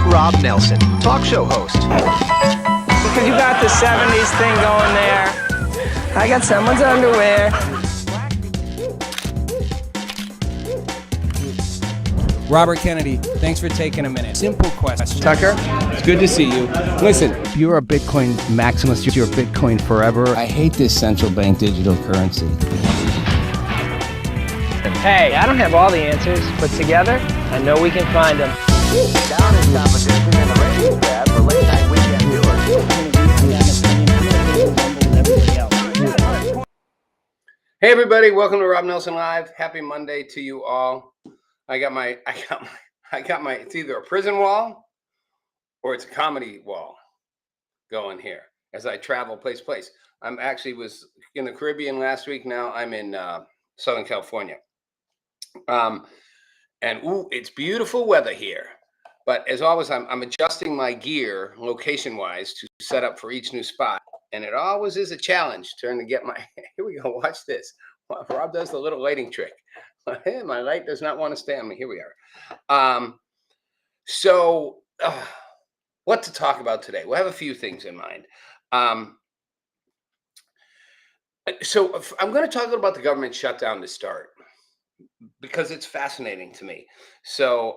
Rob Nelson, talk show host. Because you got the 70s thing going there. I got someone's underwear. Robert Kennedy, thanks for taking a minute. Simple question. Tucker, it's good to see you. Listen, you're a Bitcoin maximalist. You're Bitcoin forever. I hate this central bank digital currency. Hey, I don't have all the answers, but together, I know we can find them. Down in competition in the ratings tab for late night weekend viewers. hey everybody, welcome to Rob Nelson Live. Happy Monday to you all. I got my, it's either a prison wall or it's a comedy wall going here as I travel place to place. I'm actually was in the Caribbean last week. Now I'm in Southern California. And it's beautiful weather here. But as always, I'm adjusting my gear location-wise to set up for each new spot. And it always is a challenge trying to get my, here we go, watch this. Rob does the little lighting trick. My light does not want to stay on me. Here we are. What to talk about today? We'll have a few things in mind. So I'm going to talk about the government shutdown to start because it's fascinating to me. So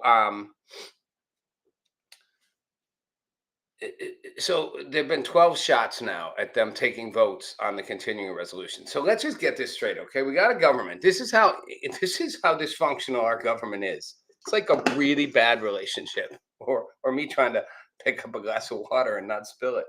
there have been 12 shots now at them taking votes on the continuing resolution. So let's just get this straight, okay? We got a government. This is how dysfunctional our government is. It's like a really bad relationship, or me trying to pick up a glass of water and not spill it.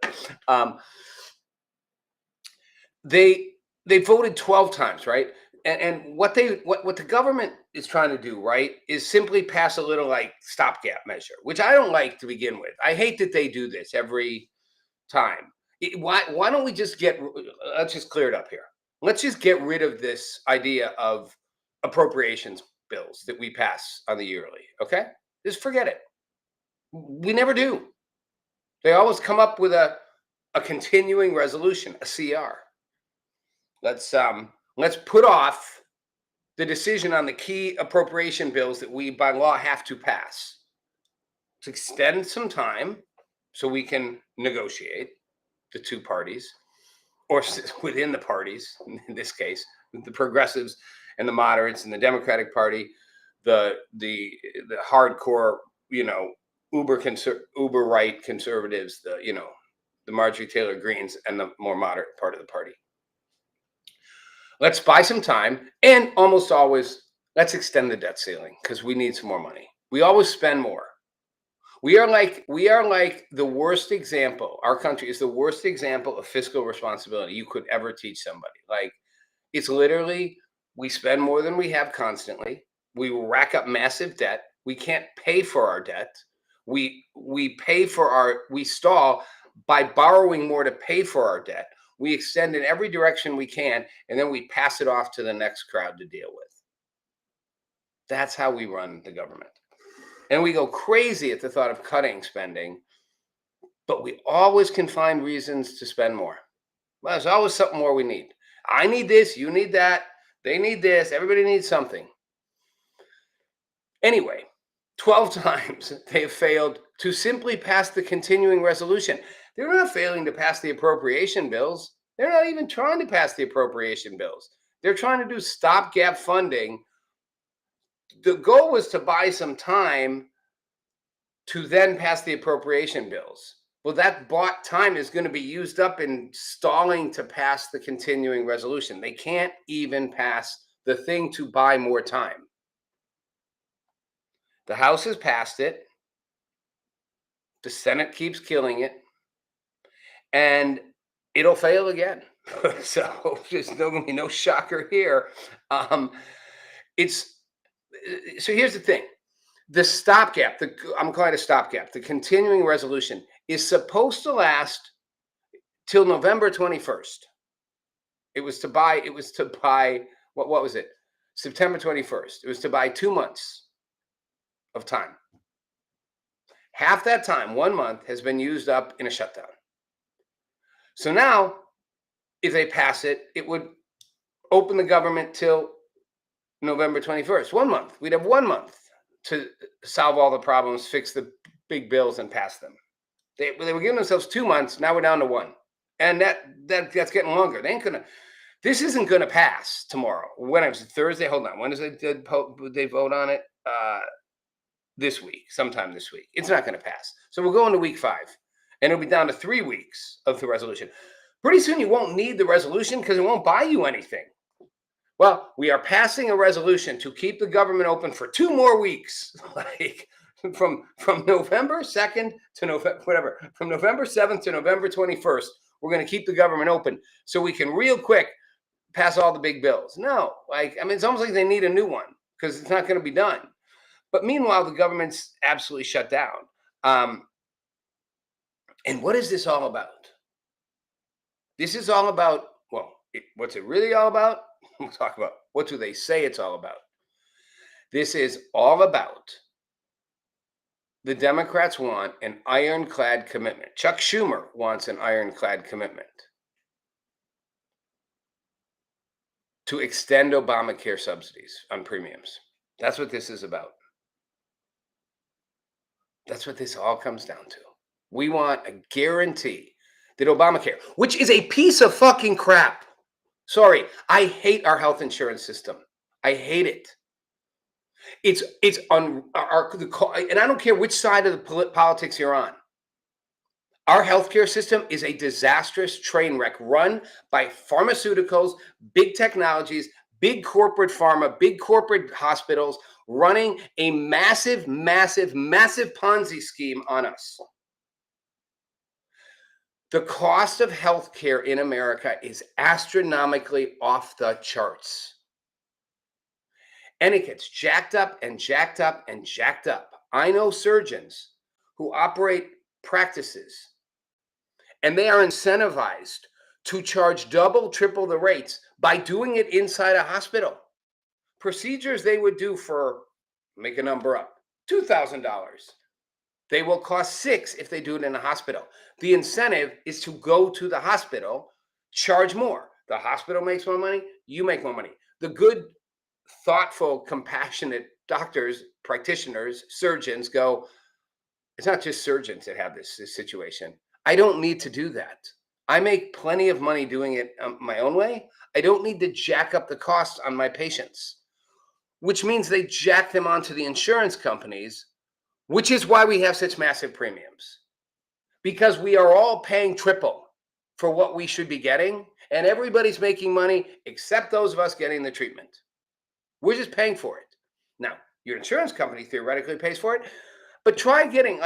They voted 12 times, right? And what the government is trying to do, right, is simply pass a little like stopgap measure, which I don't like to begin with. I hate that they do this every time. Why don't we just let's just clear it up here. Let's just get rid of this idea of appropriations bills that we pass on the yearly, okay? Just forget it. We never do. They always come up with a continuing resolution, a CR. Let's put off the decision on the key appropriation bills that we by law have to pass. To extend some time so we can negotiate, the two parties, or within the parties, in this case, the progressives and the moderates and the Democratic Party, the hardcore, uber right conservatives, the Marjorie Taylor Greens, and the more moderate part of the party. Let's buy some time, and almost always, let's extend the debt ceiling because we need some more money. We always spend more. We are like the worst example. Our country is the worst example of fiscal responsibility you could ever teach somebody. Like, it's literally, we spend more than we have constantly. We rack up massive debt. We can't pay for our debt. We stall by borrowing more to pay for our debt. We extend in every direction we can, and then we pass it off to the next crowd to deal with. That's how we run the government. And we go crazy at the thought of cutting spending, but we always can find reasons to spend more. Well, there's always something more we need. I need this, you need that, they need this, everybody needs something. Anyway, 12 times they have failed to simply pass the continuing resolution. They're not failing to pass the appropriation bills. They're not even trying to pass the appropriation bills. They're trying to do stopgap funding. The goal was to buy some time to then pass the appropriation bills. Well, that bought time is going to be used up in stalling to pass the continuing resolution. They can't even pass the thing to buy more time. The House has passed it. The Senate keeps killing it. And it'll fail again. So there's going to be no shocker here. So here's the thing. The stopgap, I'm calling it a stopgap, the continuing resolution is supposed to last till November 21st. It was to buy, what was it? September 21st. It was to buy 2 months of time. Half that time, 1 month, has been used up in a shutdown. So now, if they pass it, it would open the government till November 21st. 1 month. We'd have 1 month to solve all the problems, fix the big bills and pass them. They were giving themselves 2 months. Now we're down to 1. And that's getting longer. This isn't going to pass tomorrow. When it's Thursday, hold on. When does they vote on it? This week, sometime this week. It's not going to pass. So we're going to week 5. And it'll be down to 3 weeks of the resolution. Pretty soon you won't need the resolution because it won't buy you anything. Well, we are passing a resolution to keep the government open for 2 more weeks. Like from November 2nd to from November 7th to November 21st, we're going to keep the government open so we can real quick pass all the big bills. No, it's almost like they need a new one because it's not going to be done. But meanwhile, the government's absolutely shut down. And what is this all about? This is all about, what's it really all about? We'll talk about what do they say it's all about. This is all about the Democrats want an ironclad commitment. Chuck Schumer wants an ironclad commitment to extend Obamacare subsidies on premiums. That's what this is about. That's what this all comes down to. We want a guarantee that Obamacare, which is a piece of fucking crap. Sorry, I hate our health insurance system. I hate it. It's on and I don't care which side of the politics you're on. Our healthcare system is a disastrous train wreck run by pharmaceuticals, big technologies, big corporate pharma, big corporate hospitals running a massive, massive, massive Ponzi scheme on us. The cost of healthcare in America is astronomically off the charts. And it gets jacked up and jacked up and jacked up. I know surgeons who operate practices, and they are incentivized to charge double, triple the rates by doing it inside a hospital. Procedures they would do for, make a number up, $2,000. They will cost $6,000 if they do it in a hospital. The incentive is to go to the hospital, charge more. The hospital makes more money, you make more money. The good, thoughtful, compassionate doctors, practitioners, surgeons go, it's not just surgeons that have this situation. I don't need to do that. I make plenty of money doing it my own way. I don't need to jack up the costs on my patients, which means they jack them onto the insurance companies, which is why we have such massive premiums, because we are all paying triple for what we should be getting, and everybody's making money except those of us getting the treatment. We're just paying for it. Now, your insurance company theoretically pays for it, but try getting,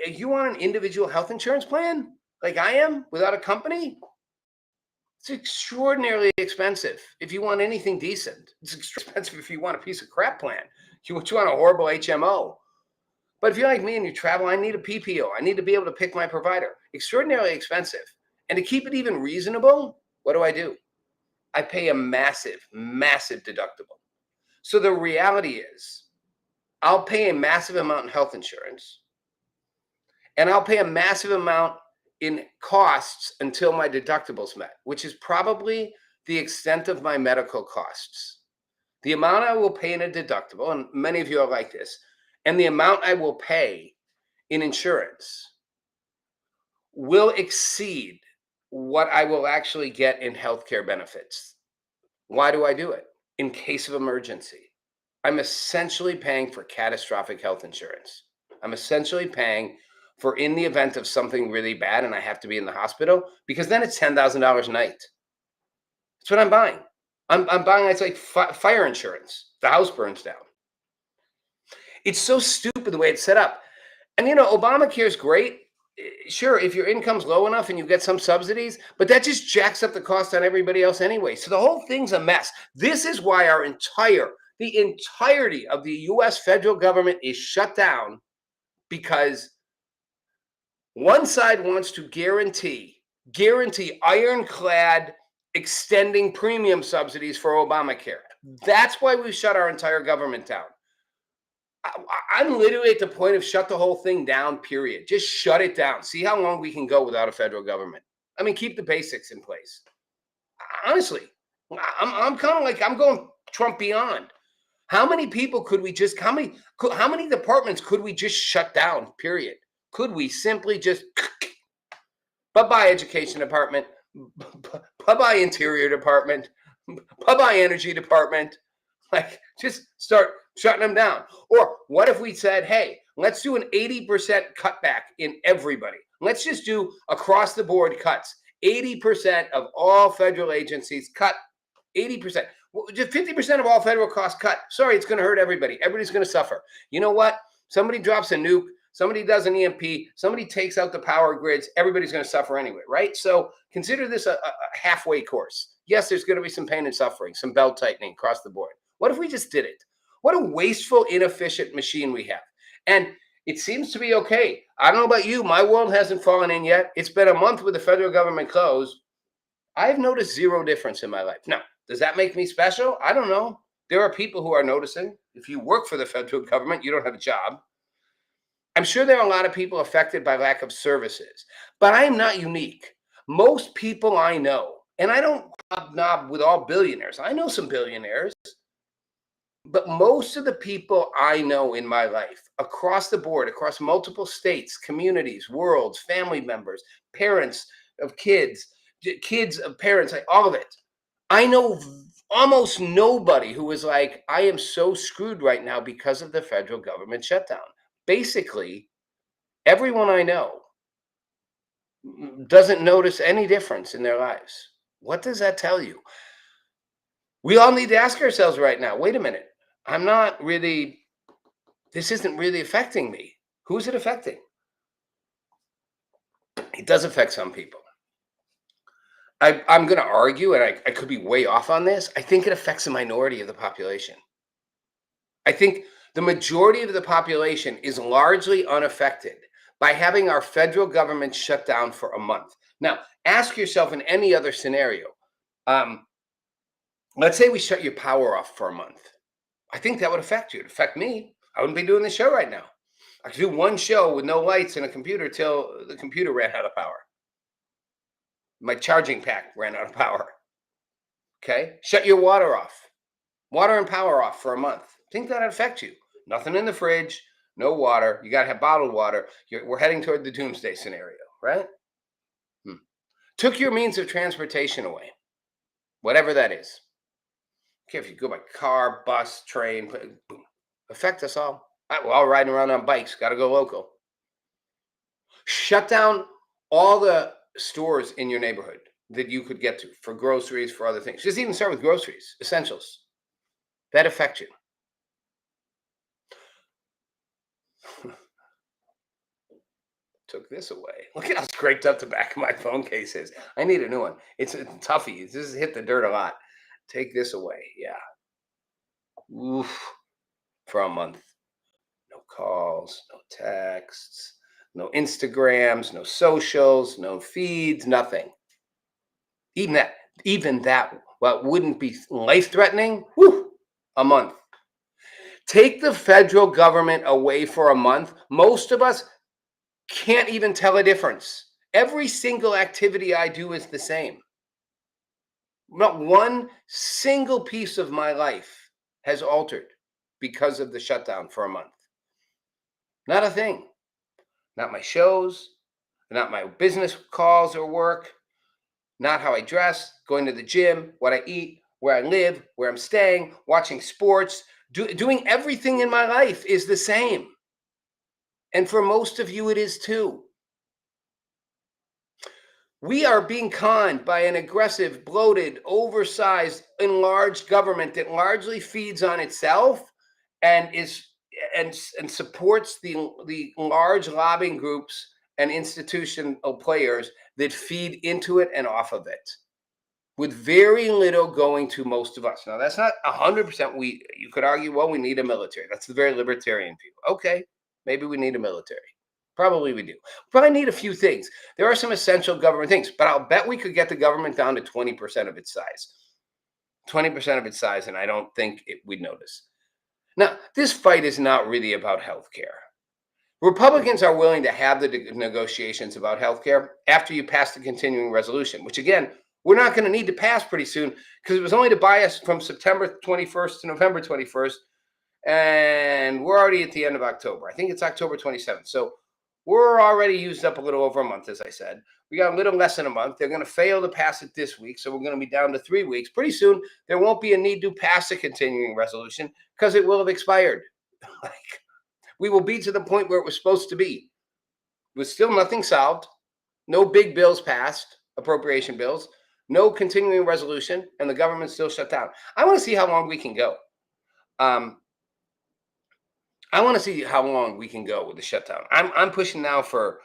you want an individual health insurance plan like I am without a company? It's extraordinarily expensive if you want anything decent. It's expensive if you want a piece of crap plan. You want a horrible HMO. But if you're like me and you travel, I need a PPO. I need to be able to pick my provider. Extraordinarily expensive. And to keep it even reasonable, what do? I pay a massive, massive deductible. So the reality is, I'll pay a massive amount in health insurance, and I'll pay a massive amount in costs until my deductible's met, which is probably the extent of my medical costs. The amount I will pay in a deductible, and many of you are like this, and the amount I will pay in insurance will exceed what I will actually get in healthcare benefits. Why do I do it? In case of emergency. I'm essentially paying for catastrophic health insurance. I'm essentially paying for in the event of something really bad and I have to be in the hospital, because then it's $10,000 a night. That's what I'm buying. I'm buying, it's like fire insurance. The house burns down. It's so stupid the way it's set up. And Obamacare is great. Sure, if your income's low enough and you get some subsidies, but that just jacks up the cost on everybody else anyway. So the whole thing's a mess. This is why the entirety of the US federal government is shut down, because one side wants to guarantee ironclad extending premium subsidies for Obamacare. That's why we shut our entire government down. I'm literally at the point of shut the whole thing down, period. Just shut it down. See how long we can go without a federal government. I mean, keep the basics in place. Honestly, I'm kind of like, I'm going Trump beyond. How many people could we just, how many departments could we just shut down, period? Could we simply just bye-bye education department, bye-bye interior department, bye-bye energy department, like just start shutting them down? Or what if we said, hey, let's do an 80% cutback in everybody. Let's just do across the board cuts. 80% of all federal agencies cut 80%. Just 50% of all federal costs cut. Sorry, it's going to hurt everybody. Everybody's going to suffer. You know what? Somebody drops a nuke. Somebody does an EMP. Somebody takes out the power grids. Everybody's going to suffer anyway, right? So consider this a halfway course. Yes, there's going to be some pain and suffering, some belt tightening across the board. What if we just did it? What a wasteful, inefficient machine we have. And it seems to be okay. I don't know about you. My world hasn't fallen in yet. It's been a month with the federal government closed. I've noticed zero difference in my life. Now, does that make me special? I don't know. There are people who are noticing. If you work for the federal government, you don't have a job. I'm sure there are a lot of people affected by lack of services, but I am not unique. Most people I know, and I don't hobnob with all billionaires. I know some billionaires, but most of the people I know in my life, across the board, across multiple states, communities, worlds, family members, parents of kids, kids of parents, like all of it, I know almost nobody who is like, I am so screwed right now because of the federal government shutdown. Basically, everyone I know doesn't notice any difference in their lives. What does that tell you? We all need to ask ourselves right now, wait a minute, this isn't really affecting me. Who's it affecting? It does affect some people. I'm going to argue, and I could be way off on this. I think it affects a minority of the population. I think the majority of the population is largely unaffected by having our federal government shut down for a month. Now, ask yourself in any other scenario. Let's say we shut your power off for a month. I think that would affect you. It'd affect me. I wouldn't be doing this show right now. I could do one show with no lights and a computer till the computer ran out of power. My charging pack ran out of power. Okay? Shut your water off. Water and power off for a month. Think that'd affect you. Nothing in the fridge, no water. You got to have bottled water. We're heading toward the doomsday scenario, right? Took your means of transportation away, whatever that is. Okay, if you go by car, bus, train, boom, affect us all. We're all riding around on bikes. Got to go local. Shut down all the stores in your neighborhood that you could get to for groceries, for other things. Just even start with groceries, essentials. That affect you. Took this away. Look at how scraped up the back of my phone case is. I need a new one. It's a toughie. This has hit the dirt a lot. Take this away. Yeah. Oof. For a month. No calls, no texts, no Instagrams, no socials, no feeds, nothing. Even that, well, wouldn't be life-threatening. Whew, a month. Take the federal government away for a month. Most of us can't even tell a difference. Every single activity I do is the same. Not one single piece of my life has altered because of the shutdown for a month. Not a thing. Not my shows, not my business calls or work, not how I dress, going to the gym, what I eat, where I live, where I'm staying, watching sports, doing everything in my life is the same. And for most of you, it is too. We are being conned by an aggressive, bloated, oversized, enlarged government that largely feeds on itself and supports the large lobbying groups and institutional players that feed into it and off of it, with very little going to most of us. Now, that's not 100%. You could argue, well, we need a military. That's the very libertarian view. Okay, maybe we need a military. Probably we do. Probably need a few things. There are some essential government things, but I'll bet we could get the government down to 20% of its size. 20% of its size, and I don't think we'd notice. Now, this fight is not really about healthcare. Republicans are willing to have the negotiations about healthcare after you pass the continuing resolution, which again, we're not going to need to pass pretty soon because it was only to buy us from September 21st to November 21st, and we're already at the end of October. I think it's October 27th. So We're already used up a little over a month, as I said. We got a little less than a month. They're going to fail to pass it this week, so we're going to be down to 3 weeks. Pretty soon, there won't be a need to pass a continuing resolution because it will have expired. Like, we will be to the point where it was supposed to be. With still nothing solved, no big bills passed, appropriation bills, no continuing resolution, and the government still shut down. I want to see how long we can go. I want to see how long we can go with the shutdown. I'm pushing now for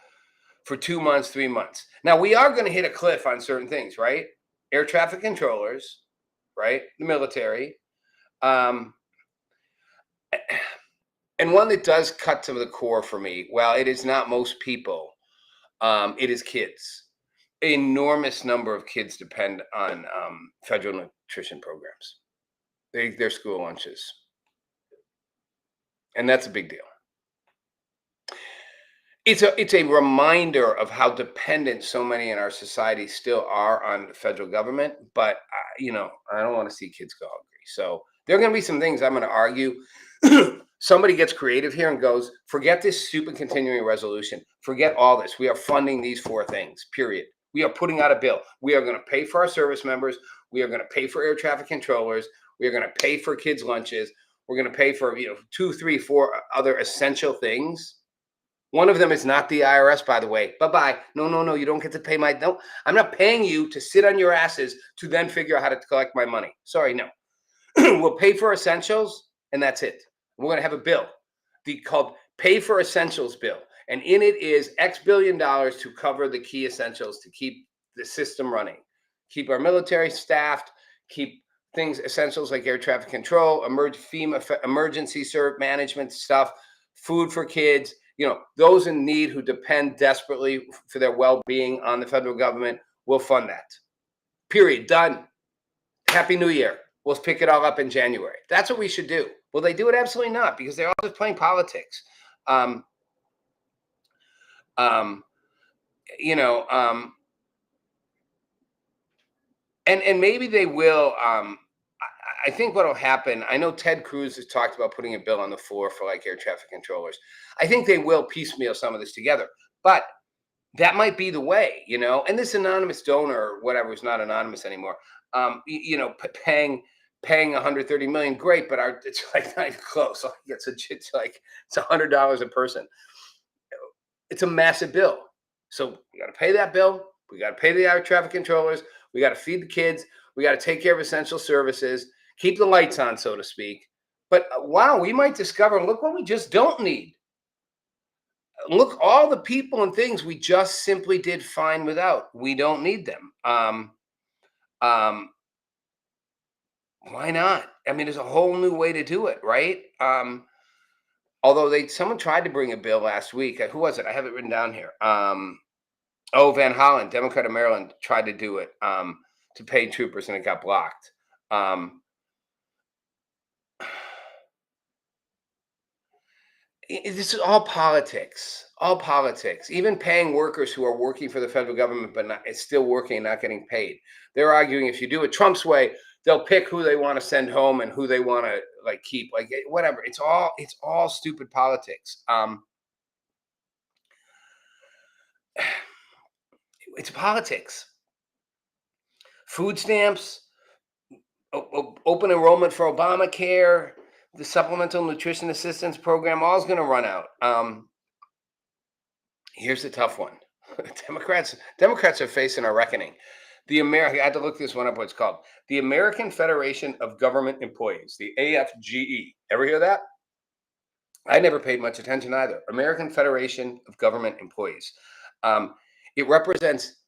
2 months, 3 months. Now we are going to hit a cliff on certain things, right? Air traffic controllers, right? The military, and one that does cut to the core for me. Well, it is not most people. It is kids. An enormous number of kids depend on federal nutrition programs. Their school lunches. And that's a big deal. It's a reminder of how dependent so many in our society still are on the federal government. But, I don't want to see kids go hungry. So there are going to be some things I'm going to argue. Somebody gets creative here and goes, forget this stupid continuing resolution. Forget all this. We are funding these 4 things, period. We are putting out a bill. We are going to pay for our service members. We are going to pay for air traffic controllers. We are going to pay for kids' lunches. We're going to pay for 2, 3, 4 other essential things. One of them is not the IRS, by the way. Bye-bye. No. You don't get to pay no. I'm not paying you to sit on your asses to then figure out how to collect my money. Sorry, no. We'll pay for essentials, and that's it. We're going to have a bill called Pay for Essentials Bill. And in it is X billion dollars to cover the key essentials to keep the system running, keep our military staffed, keep things, essentials like air traffic control, FEMA emergency management stuff, food for kids, those in need who depend desperately for their well-being on the federal government. Will fund that. Period. Done. Happy New Year. We'll pick it all up in January. That's what we should do. Will they do it? Absolutely not, because they're all just playing politics. And maybe they will. I think what will happen, I know Ted Cruz has talked about putting a bill on the floor for like air traffic controllers. I think they will piecemeal some of this together, but that might be the way, and this anonymous donor or whatever is not anonymous anymore, paying 130 million, great, but it's like not even close. It's $100 a person. It's a massive bill. So we got to pay that bill. We got to pay the air traffic controllers. We got to feed the kids. We got to take care of essential services, keep the lights on, so to speak. But wow, we might discover, look what we just don't need. Look, all the people and things we just simply did fine without. We don't need them. Why not? I mean, there's a whole new way to do it, right? Although someone tried to bring a bill last week. Who was it? I have it written down here. Van Hollen, Democrat of Maryland, tried to do it to pay troopers, and it got blocked. This is all politics. All politics. Even paying workers who are working for the federal government but it's still working and not getting paid. They're arguing if you do it Trump's way, they'll pick who they want to send home and who they want to keep. Whatever. It's all stupid politics. It's politics. Food stamps, open enrollment for Obamacare, the Supplemental Nutrition Assistance Program, all is going to run out. Here's the tough one. Democrats are facing a reckoning. I had to look this one up, what it's called. The American Federation of Government Employees, the AFGE. Ever hear that? I never paid much attention either. American Federation of Government Employees. It represents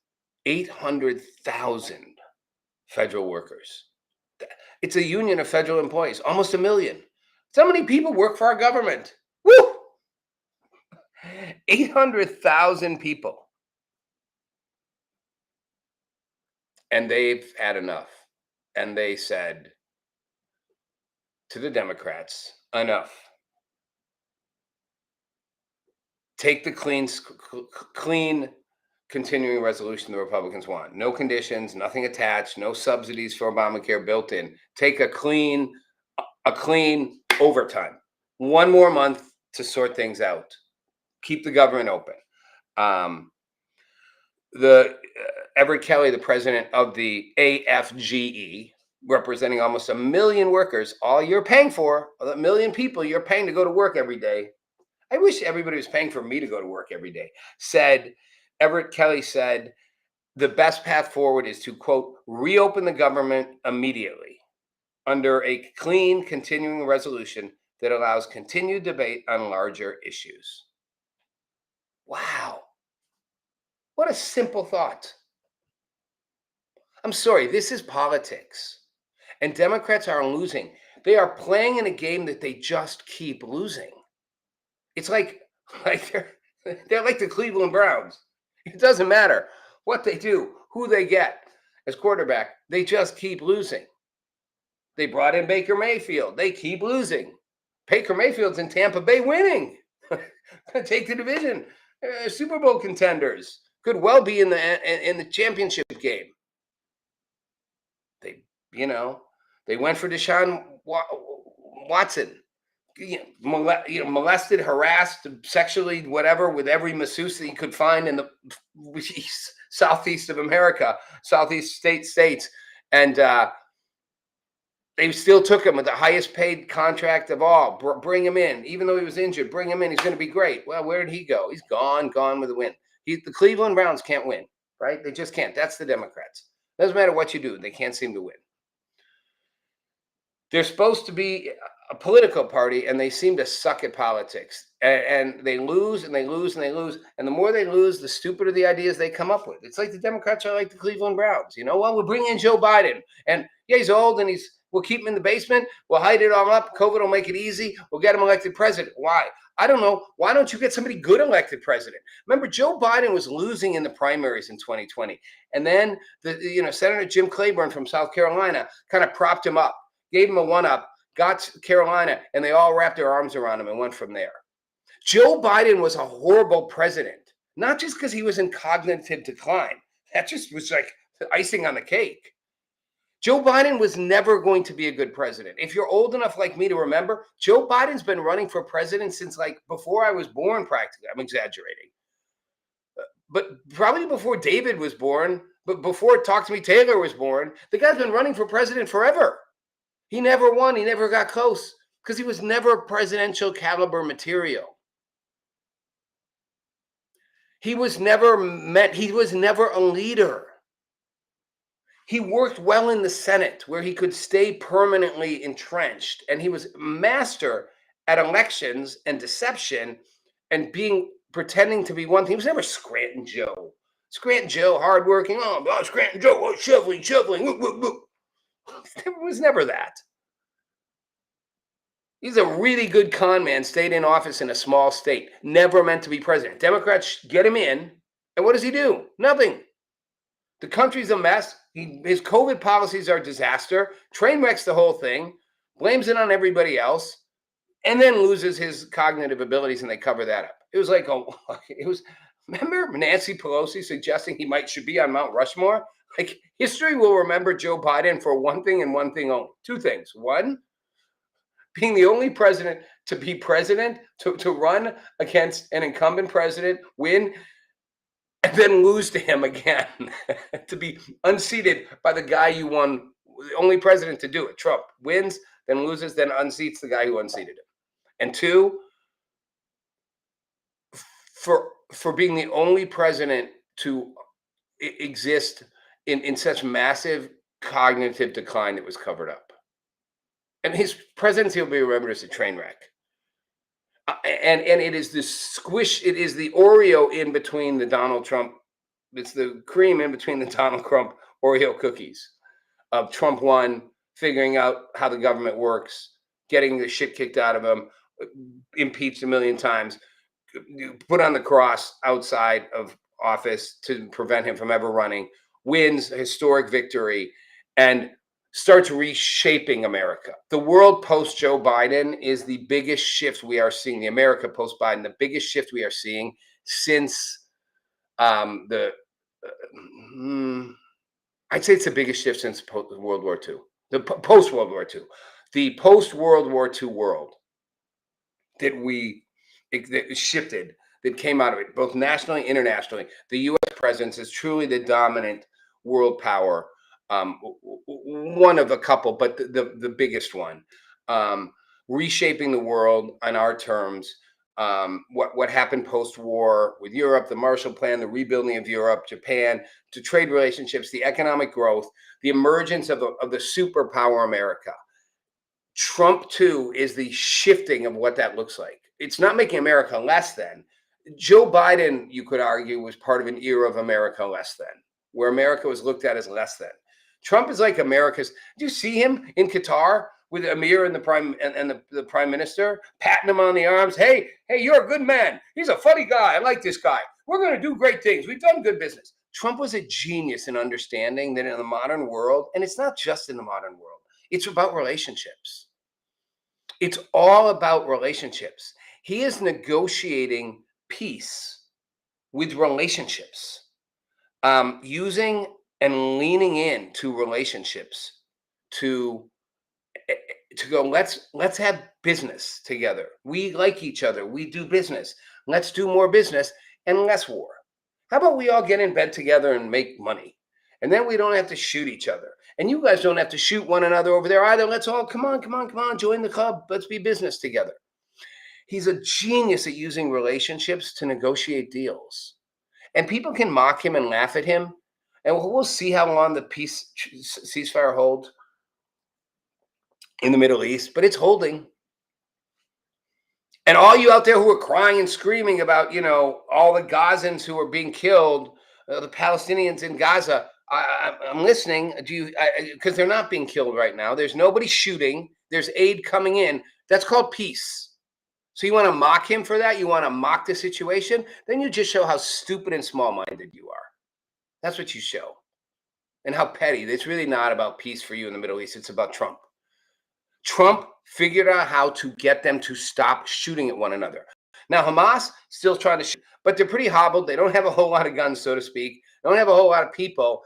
800,000 federal workers. It's a union of federal employees, almost 1 million. So many people work for our government. Woo! 800,000 people. And they've had enough. And they said to the Democrats, enough. Take the clean continuing resolution the Republicans want. No conditions, nothing attached, no subsidies for Obamacare built in. Take a clean overtime. 1 more month to sort things out. keep the government open. The Everett Kelly, the president of the AFGE, representing almost 1 million workers, all you're paying for, 1 million people you're paying to go to work every day. I wish everybody was paying for me to go to work every day. Everett Kelly said, the best path forward is to, quote, reopen the government immediately under a clean, continuing resolution that allows continued debate on larger issues. Wow. What a simple thought. I'm sorry, this is politics. And Democrats are losing. They are playing in a game that they just keep losing. It's like they're like the Cleveland Browns. It doesn't matter what they do, who they get as quarterback, they just keep losing. They brought in Baker Mayfield. They keep losing. Baker Mayfield's in Tampa Bay winning. Take the division. Super Bowl contenders. Could well be in the championship game. They went for Deshaun Watson. Molested, harassed, sexually, whatever, with every masseuse that he could find in the southeast of America, southeast states, and they still took him with the highest paid contract of all. Bring him in, even though he was injured. Bring him in. He's going to be great. Well, where did he go? He's gone with the wind. The Cleveland Browns can't win, right? They just can't. That's the Democrats. Doesn't matter what you do. They can't seem to win. They're supposed to be a political party, and they seem to suck at politics. And they lose, and they lose, and they lose. And the more they lose, the stupider the ideas they come up with. It's like the Democrats are like the Cleveland Browns. We'll bring in Joe Biden. And yeah, he's old, and we'll keep him in the basement. We'll hide it all up. COVID will make it easy. We'll get him elected president. Why? I don't know. Why don't you get somebody good elected president? Remember, Joe Biden was losing in the primaries in 2020. And then Senator Jim Clyburn from South Carolina kind of propped him up, gave him a one-up, got Carolina, and they all wrapped their arms around him and went from there. Joe Biden was a horrible president, not just because he was in cognitive decline. That just was like icing on the cake. Joe Biden was never going to be a good president. If you're old enough like me to remember, Joe Biden's been running for president since like before I was born, practically. I'm exaggerating. But probably before David was born, but before Talk to Me Taylor was born, the guy's been running for president forever. He never won. He never got close because he was never presidential caliber material. He was never a leader. He worked well in the Senate where he could stay permanently entrenched, and he was master at elections and deception and pretending to be one thing. He was never Scranton Joe. Scranton Joe, hardworking. Oh, Scranton Joe, shoveling. Woo, woo, woo. It was never that. He's a really good con man, stayed in office in a small state, never meant to be president. Democrats get him in, and what does he do? Nothing. The country's a mess. His COVID policies are a disaster, train wrecks the whole thing, blames it on everybody else, and then loses his cognitive abilities, and they cover that up. It was like, remember Nancy Pelosi suggesting he should be on Mount Rushmore? Like, history will remember Joe Biden for one thing and one thing only. Two things. One, being the only president to be president, to run against an incumbent president, win, and then lose to him again, to be unseated by the guy you won, the only president to do it. Trump wins, then loses, then unseats the guy who unseated him. And two, for being the only president to exist in such massive cognitive decline that was covered up. And his presidency will be remembered as a train wreck. And it is the squish, it is the Oreo in between the Donald Trump, it's the cream in between the Donald Trump Oreo cookies of Trump won, figuring out how the government works, getting the shit kicked out of him, impeached a million times, put on the cross outside of office to prevent him from ever running, wins a historic victory, and starts reshaping America. The world post Joe Biden is the biggest shift we are seeing. The America post Biden, the biggest shift we are seeing since I'd say it's the biggest shift since World War II, the post World War II, the post World War II world that shifted, that came out of it, both nationally and internationally. The U.S. presence is truly the dominant world power, one of a couple, but the biggest one, reshaping the world on our terms. What happened post-war with Europe, the Marshall Plan, the rebuilding of Europe, Japan, to trade relationships, the economic growth, the emergence of the superpower America. Trump, too, is the shifting of what that looks like. It's not making America less than. Joe Biden, you could argue, was part of an era of America less than, where America was looked at as less than. Trump is like America's. Did you see him in Qatar with Amir and the prime minister, patting him on the arms? Hey, you're a good man. He's a funny guy. I like this guy. We're going to do great things. We've done good business. Trump was a genius in understanding that in the modern world, and it's not just in the modern world, it's about relationships. It's all about relationships. He is negotiating peace with relationships, using and leaning into relationships to go, let's have business together. We like each other. We do business. Let's do more business and less war. How about we all get in bed together and make money? And then we don't have to shoot each other. And you guys don't have to shoot one another over there either. Let's all, come on, join the club. Let's be business together. He's a genius at using relationships to negotiate deals. And people can mock him and laugh at him. And we'll see how long the ceasefire holds in the Middle East, but it's holding. And all you out there who are crying and screaming about, all the Gazans who are being killed, the Palestinians in Gaza, I'm listening. Because they're not being killed right now. There's nobody shooting. There's aid coming in. That's called peace. So you want to mock him for that? You want to mock the situation? Then you just show how stupid and small-minded you are. That's what you show. And how petty. It's really not about peace for you in the Middle East. It's about Trump. Trump figured out how to get them to stop shooting at one another. Now, Hamas still trying to shoot, but they're pretty hobbled. They don't have a whole lot of guns, so to speak. They don't have a whole lot of people.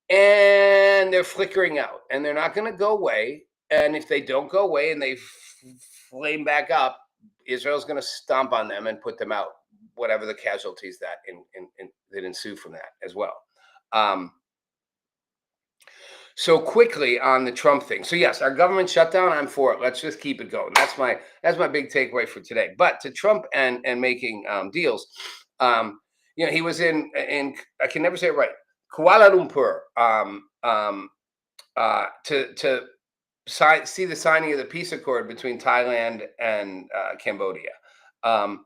And they're flickering out. And they're not going to go away. And if they don't go away and they flame back up, Israel's going to stomp on them and put them out, whatever the casualties that ensue from that as well. So quickly on the Trump thing. So yes, our government shutdown, I'm for it. Let's just keep it going. That's my big takeaway for today. But to Trump and making deals, he was in I can never say it right, Kuala Lumpur, to see the signing of the peace accord between Thailand and Cambodia. And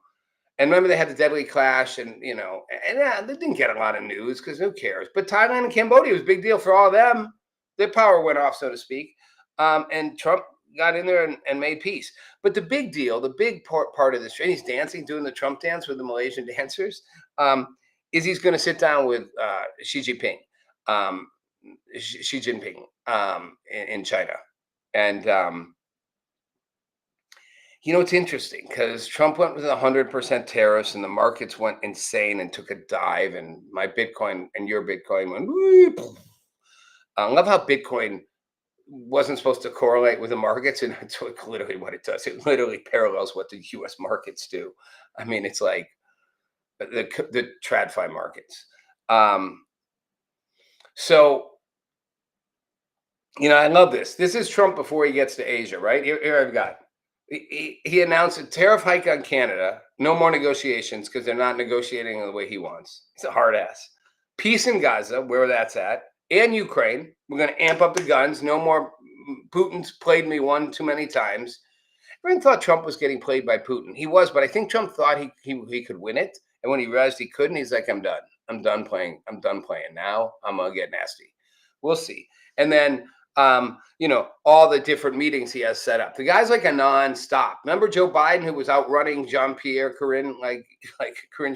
remember, they had the deadly clash, and they didn't get a lot of news because who cares? But Thailand and Cambodia was a big deal for all of them. Their power went off, so to speak, and Trump got in there and made peace. But the big deal, the big part of this, and he's dancing, doing the Trump dance with the Malaysian dancers, is he's going to sit down with Xi Jinping in China. And it's interesting because Trump went with 100% tariffs and the markets went insane and took a dive, and my Bitcoin and your Bitcoin went whoop. I love how Bitcoin wasn't supposed to correlate with the markets, and it's literally what it does. It literally parallels what the U.S. markets do. I mean, it's like the TradFi markets. So, I love this. This is Trump before he gets to Asia, right? Here I've got. He announced a tariff hike on Canada. No more negotiations because they're not negotiating the way he wants. He's a hard ass. Peace in Gaza, where that's at, and Ukraine. We're going to amp up the guns. No more. Putin's played me one too many times. Everyone thought Trump was getting played by Putin. He was, but I think Trump thought he could win it. And when he realized he couldn't, he's like, I'm done. I'm done playing. Now I'm going to get nasty. We'll see. And then, all the different meetings he has set up. The guy's like a nonstop. Remember Joe Biden, who was outrunning Corinne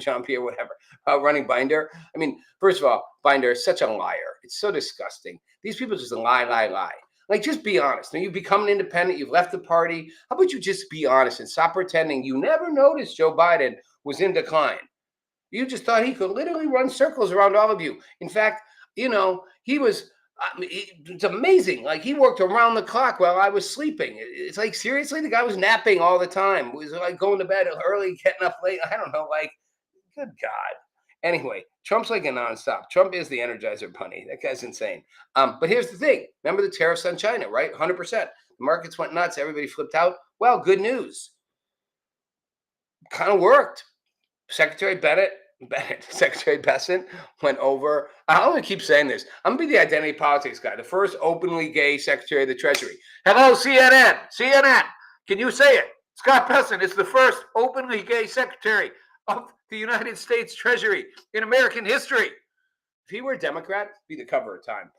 Jean-Pierre, whatever, outrunning Binder? I mean, first of all, Binder is such a liar. It's so disgusting. These people just lie. Like, just be honest. Now, you've become an independent. You've left the party. How about you just be honest and stop pretending you never noticed Joe Biden was in decline? You just thought he could literally run circles around all of you. In fact, he was... it's amazing. Like, he worked around the clock while I was sleeping. It's like, seriously, the guy was napping all the time. He was like going to bed early, getting up late. I don't know. Like, Good God. Anyway, Trump's like a nonstop. Trump is the Energizer Bunny. That guy's insane. But here's the thing. Remember the tariffs on China, right? 100%. The markets went nuts. Everybody flipped out. Well, good news. Kind of worked. Secretary Bessent went over. I only keep saying this. I'm going to be the identity politics guy, the first openly gay Secretary of the Treasury. Hello, CNN. CNN. Can you say it? Scott Bessent is the first openly gay Secretary of the United States Treasury in American history. If he were a Democrat, it'd be the cover of Time.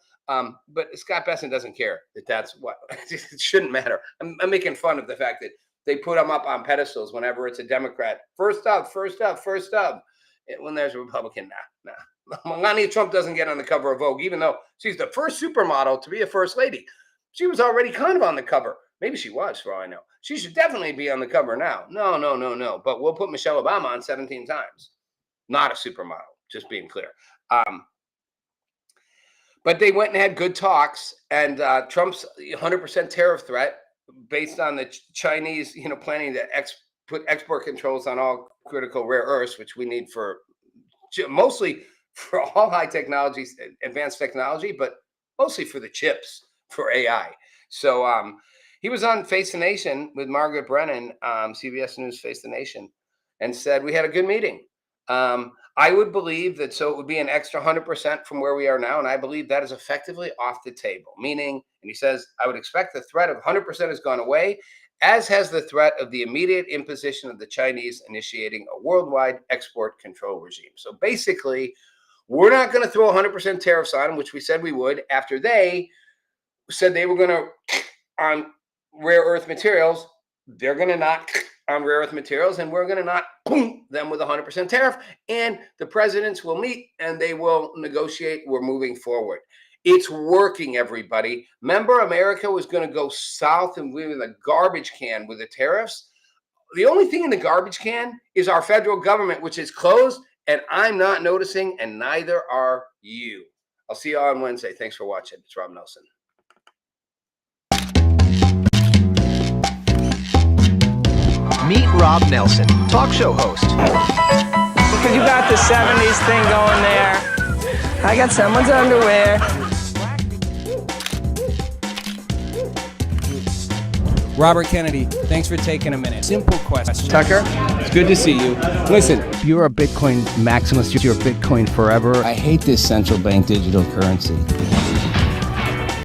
But Scott Bessent doesn't care that that's what it shouldn't matter. I'm making fun of the fact that they put him up on pedestals whenever it's a Democrat. First up. When there's a Republican, nah. Melania Trump doesn't get on the cover of Vogue, even though she's the first supermodel to be a first lady. She was already kind of on the cover. Maybe she was, for all I know. She should definitely be on the cover now. No. But we'll put Michelle Obama on 17 times. Not a supermodel, just being clear. But they went and had good talks, and Trump's 100% tariff threat, based on the Chinese, planning to put export controls on all critical rare earths, which we need for mostly for all high technology, advanced technology, but mostly for the chips for AI. So he was on Face the Nation with Margaret Brennan, CBS News Face the Nation, and said, we had a good meeting. I would believe that, so it would be an extra 100% from where we are now. And I believe that is effectively off the table, meaning, and he says, I would expect the threat of 100% has gone away, as has the threat of the immediate imposition of the Chinese initiating a worldwide export control regime. So basically, we're not going to throw 100% tariffs on them, which we said we would, after they said they were going to, on rare earth materials, they're going to not on rare earth materials, and we're going to not them with 100% tariff, and the presidents will meet and they will negotiate. We're moving forward. It's working, everybody. Remember, America was going to go south and we were in the garbage can with the tariffs. The only thing in the garbage can is our federal government, which is closed, and I'm not noticing, and neither are you. I'll see you all on Wednesday. Thanks for watching. It's Rob Nelson. Meet Rob Nelson, talk show host. Because you got the 70s thing going there. I got someone's underwear. Robert Kennedy, thanks for taking a minute. Simple question. Tucker, It's good to see you. Listen, if you're a Bitcoin maximalist, you're Bitcoin forever. I hate this central bank digital currency.